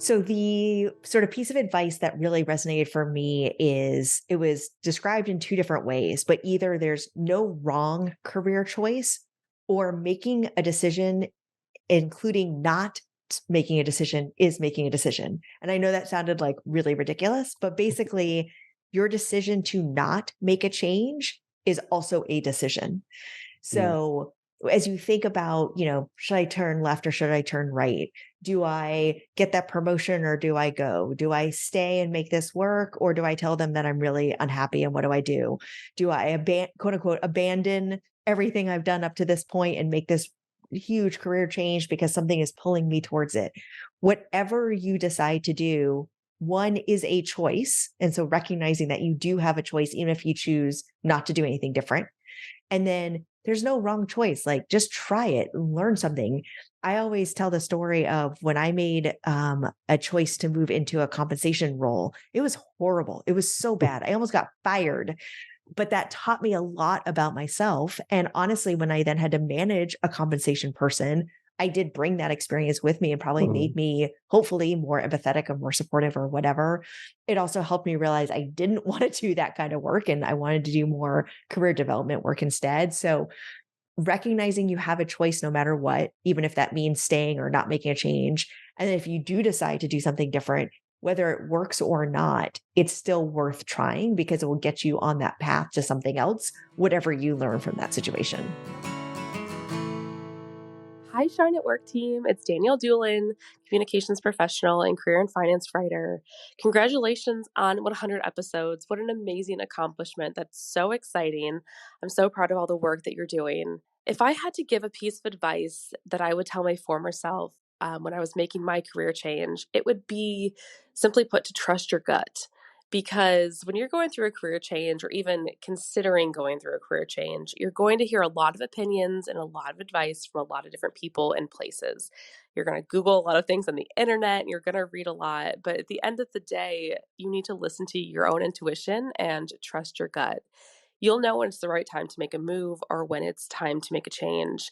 So the sort of piece of advice that really resonated for me is it was described in two different ways, but either there's no wrong career choice or making a decision, including not making a decision, is making a decision. And I know that sounded like really ridiculous, but basically, your decision to not make a change is also a decision. Mm, So as you think about, should I turn left or should I turn right? Do I get that promotion or do I go? Do I stay and make this work or do I tell them that I'm really unhappy and what do I do? Do I quote unquote abandon everything I've done up to this point and make this huge career change because something is pulling me towards it? Whatever you decide to do, one is a choice. And so recognizing that you do have a choice, even if you choose not to do anything different. And then there's no wrong choice. Like just try it, learn something. I always tell the story of when I made a choice to move into a compensation role. It was horrible. It was so bad. I almost got fired, but that taught me a lot about myself. And honestly, when I then had to manage a compensation person, I did bring that experience with me and probably mhm. made me hopefully more empathetic or more supportive or whatever. It also helped me realize I didn't want to do that kind of work and I wanted to do more career development work instead. So recognizing you have a choice no matter what, even if that means staying or not making a change. And then if you do decide to do something different, whether it works or not, it's still worth trying because it will get you on that path to something else, whatever you learn from that situation. Hi, Shine at Work team. It's Danielle Doolin, communications professional and career and finance writer. Congratulations on 100 episodes. What an amazing accomplishment. That's so exciting. I'm so proud of all the work that you're doing. If I had to give a piece of advice that I would tell my former self when I was making my career change, it would be simply put to trust your gut. Because when you're going through a career change or even considering going through a career change, you're going to hear a lot of opinions and a lot of advice from a lot of different people and places. You're going to Google a lot of things on the internet and you're going to read a lot. But at the end of the day, you need to listen to your own intuition and trust your gut. You'll know when it's the right time to make a move or when it's time to make a change.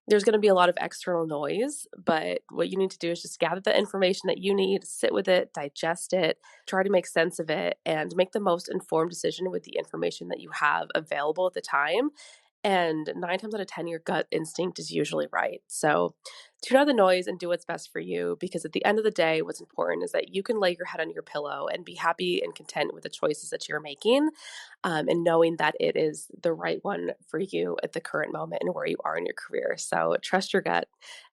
There's going to be a lot of external noise, but what you need to do is just gather the information that you need, sit with it, digest it, try to make sense of it, and make the most informed decision with the information that you have available at the time. And 9 times out of 10, your gut instinct is usually right. So tune out the noise and do what's best for you because at the end of the day, what's important is that you can lay your head on your pillow and be happy and content with the choices that you're making, and knowing that it is the right one for you at the current moment and where you are in your career. So trust your gut.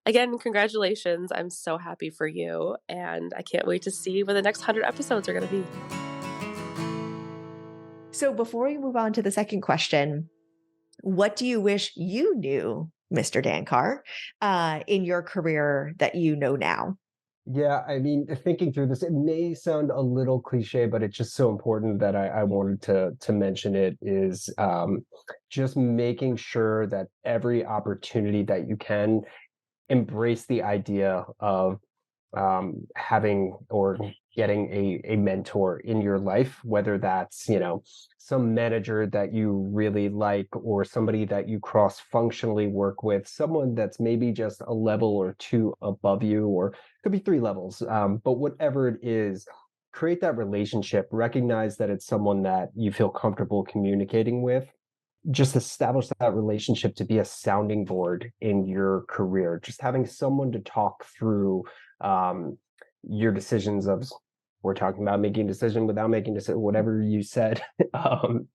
Again, congratulations. I'm so happy for you. And I can't wait to see what the next 100 episodes are going to be. So before we move on to the second question, what do you wish you knew, Mr. Dankar, in your career that you know now? Yeah, I mean, thinking through this, it may sound a little cliche, but it's just so important that I wanted to mention it is just making sure that every opportunity that you can embrace the idea of having or getting a mentor in your life, whether that's, some manager that you really like or somebody that you cross functionally work with, someone that's maybe just a level or two above you, or could be three levels. But whatever it is, create that relationship, recognize that it's someone that you feel comfortable communicating with, just establish that relationship to be a sounding board in your career. Just having someone to talk through your decisions of we're talking about making a decision without making a decision, whatever you said. um,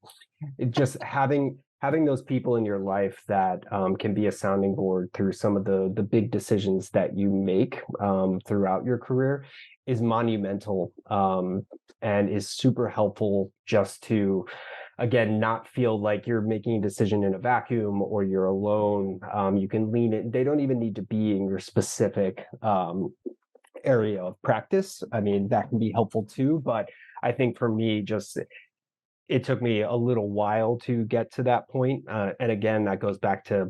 just having those people in your life that can be a sounding board through some of the big decisions that you make throughout your career is monumental, and is super helpful just to again not feel like you're making a decision in a vacuum or you're alone. You can lean it. They don't even need to be in your specific area of practice. I mean, that can be helpful too, but I think for me, just it took me a little while to get to that point. And again, that goes back to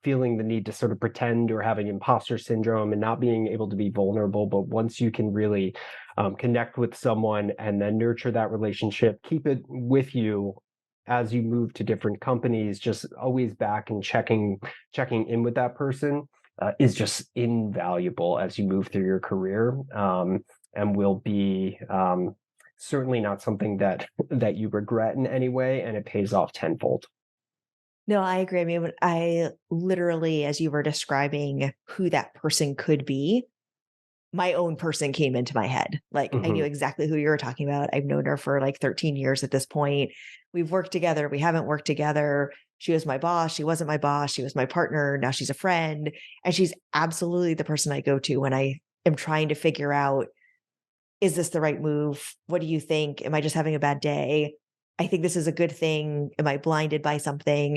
feeling the need to sort of pretend or having imposter syndrome and not being able to be vulnerable. But once you can really connect with someone and then nurture that relationship, keep it with you as you move to different companies, just always back and checking in with that person. is just invaluable as you move through your career, and will be certainly not something that that you regret in any way, and it pays off tenfold. No, I agree. I mean, I literally, as you were describing who that person could be, my own person came into my head. Like I knew Mhm. exactly who you were talking about. I've known her for like 13 years at this point. We've worked together. We haven't worked together. She was my boss. She wasn't my boss. She was my partner. Now she's a friend. And she's absolutely the person I go to when I am trying to figure out, is this the right move? What do you think? Am I just having a bad day? I think this is a good thing. Am I blinded by something?